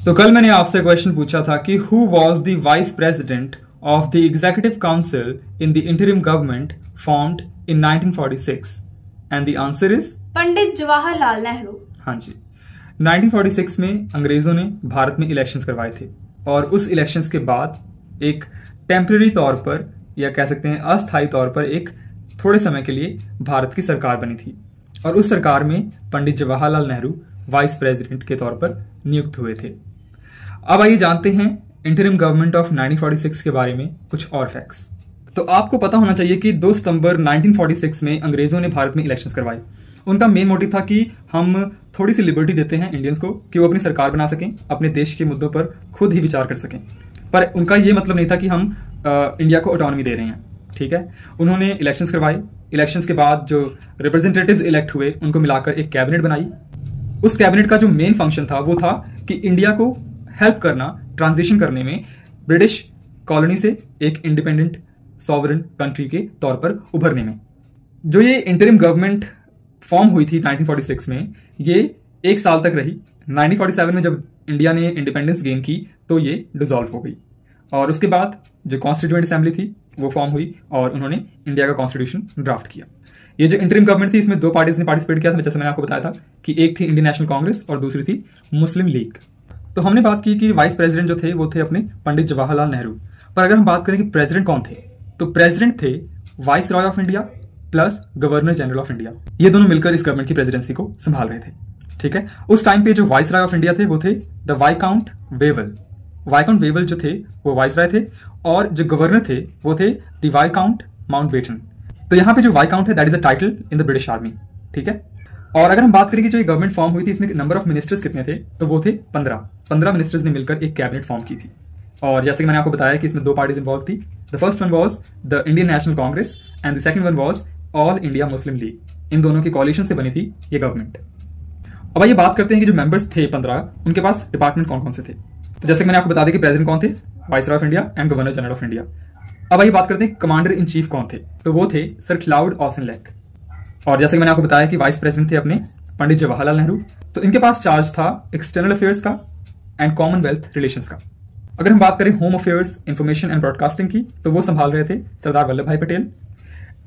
तो कल मैंने आपसे क्वेश्चन पूछा था कि who was the vice president of the executive council in the interim government formed in 1946 and the answer is Pandit Jawaharlal Nehru. हाँ जी, 1946 में अंग्रेजों ने भारत में इलेक्शंस करवाए थे और उस इलेक्शंस के बाद एक टेम्पररी तौर पर या कह सकते हैं अस्थायी तौर पर एक थोड़े समय के लिए भारत की सरकार बनी थी और उस सरकार में पंडित जवाहरलाल नेहरू वाइस प्रेसिडेंट के तौर पर नियुक्त हुए थे। अब आइए जानते हैं इंटरिम गवर्नमेंट ऑफ 1946 के बारे में कुछ और फैक्ट्स। तो आपको पता होना चाहिए कि 2 सितंबर 1946 में अंग्रेजों ने भारत में इलेक्शंस करवाए। उनका मेन मोटिव था कि हम थोड़ी सी लिबर्टी देते हैं इंडियंस को कि वो अपनी सरकार बना सकें, अपने देश के मुद्दों पर खुद ही विचार कर सकें। पर उनका ये मतलब नहीं था कि हम इंडिया को ऑटोनॉमी दे रहे हैं, ठीक है। उन्होंने इलेक्शंस करवाए। इलेक्शंस के बाद जो रिप्रेजेंटेटिव्स इलेक्ट हुए उनको मिलाकर एक कैबिनेट बनाई। उस कैबिनेट का जो मेन फंक्शन था वो था कि इंडिया को हेल्प करना ट्रांजिशन करने में, ब्रिटिश कॉलोनी से एक इंडिपेंडेंट सॉवरेन कंट्री के तौर पर उभरने में। जो ये इंटरिम गवर्नमेंट फॉर्म हुई थी 1946 में, ये 1 साल तक रही। 1947 में जब इंडिया ने इंडिपेंडेंस गेन की तो ये डिसॉल्व हो गई और उसके बाद जो कॉन्स्टिट्यूएंट असेंबली थी वो फॉर्म हुई और उन्होंने इंडिया का कॉन्स्टिट्यूशन ड्राफ्ट किया। ये जो इंटरिम गवर्नमेंट थी इसमें 2 पार्टीज ने पार्टिसिपेट किया था, जैसे मैंने आपको बताया था कि एक थी इंडियन नेशनल कांग्रेस और दूसरी थी मुस्लिम लीग। तो हमने बात की कि वाइस प्रेसिडेंट जो थे वो थे अपने पंडित जवाहरलाल नेहरू। पर अगर हम बात करें कि प्रेसिडेंट कौन थे, तो प्रेसिडेंट थे vice Roy of India plus governor general of India. ये दोनों मिलकर इस गवर्नमेंट की प्रेसिडेंसी को संभाल रहे थे, ठीक है। उस टाइम पे जो वाइस रॉय ऑफ इंडिया थे वो थे the viscount Wavell. Viscount Wavell जो थे वो वाइस रॉय थे और जो गवर्नर थे वो थे द वाइकाउंट माउंटबेटन। तो यहाँ पे जो वाइकाउंट है that is a title in the British army, ठीक है। और अगर हम बात करें कि जो ये गवर्नमेंट फॉर्म हुई थी इसमें नंबर ऑफ मिनिस्टर्स कितने थे, तो वो थे 15 मिनिस्टर्स ने मिलकर एक कैबिनेट फॉर्म की थी। और जैसे कि मैंने आपको बताया कि इसमें 2 पार्टीज इंवॉल्व थी। The first one was the Indian National Congress and the second one was All India Muslim League. इन दोनों की कोalition से बनी थी ये गवर्नमेंट। अब आइए बात करते हैं कि जो मेंबर्स थे 15, उनके पास डिपार्टमेंट कौन कौन से थे। तो जैसे कि मैंने आपको बता दिया कि प्रेसिडेंट कौन थे, vice Roy of India and governor general of India. अब आइए बात करते हैं कमांडर इन चीफ कौन थे, तो वो थे सर क्लाउड ऑसनलैक। और जैसे कि मैंने आपको बताया कि वाइस प्रेसिडेंट थे अपने पंडित जवाहरलाल नेहरू। तो इनके पास चार्ज था एक्सटर्नल अफेयर्स का एंड कॉमनवेल्थ रिलेशंस का। अगर हम बात करें home affairs, information and broadcasting की, तो वो संभाल रहे थे सरदार वल्लभ भाई पटेल।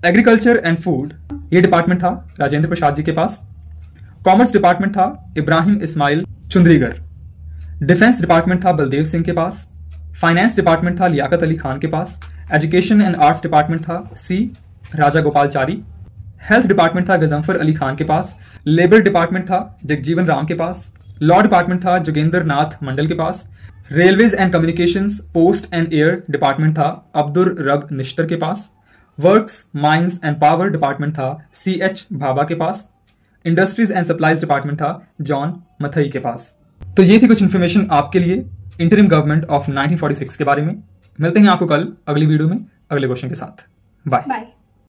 एग्रीकल्चर एंड फूड ये डिपार्टमेंट था राजेंद्र प्रसाद जी के पास। कॉमर्स डिपार्टमेंट था इब्राहिम इस्माइल चुंद्रीगर। डिफेंस डिपार्टमेंट था बलदेव सिंह के पास। फाइनेंस डिपार्टमेंट था लियाकत अली खान के पास। एजुकेशन एंड आर्ट्स डिपार्टमेंट था सी राजा गोपालचारी। हेल्थ डिपार्टमेंट था गजनफर अली खान के पास। लेबर डिपार्टमेंट था जगजीवन राम के पास। लॉ डिपार्टमेंट था जोगेंद्र नाथ मंडल के पास। Railways and communications, post and air department था अब्दुल रब निश्तर के पास। Works, mines and power department था CH भाभा के पास। इंडस्ट्रीज एंड सप्लाईज डिपार्टमेंट था जॉन मथई के पास। तो ये थी कुछ इन्फॉर्मेशन आपके लिए इंटरिम गवर्नमेंट ऑफ 1946 के बारे में। मिलते हैं आपको कल अगली वीडियो में अगले क्वेश्चन के साथ। बाय।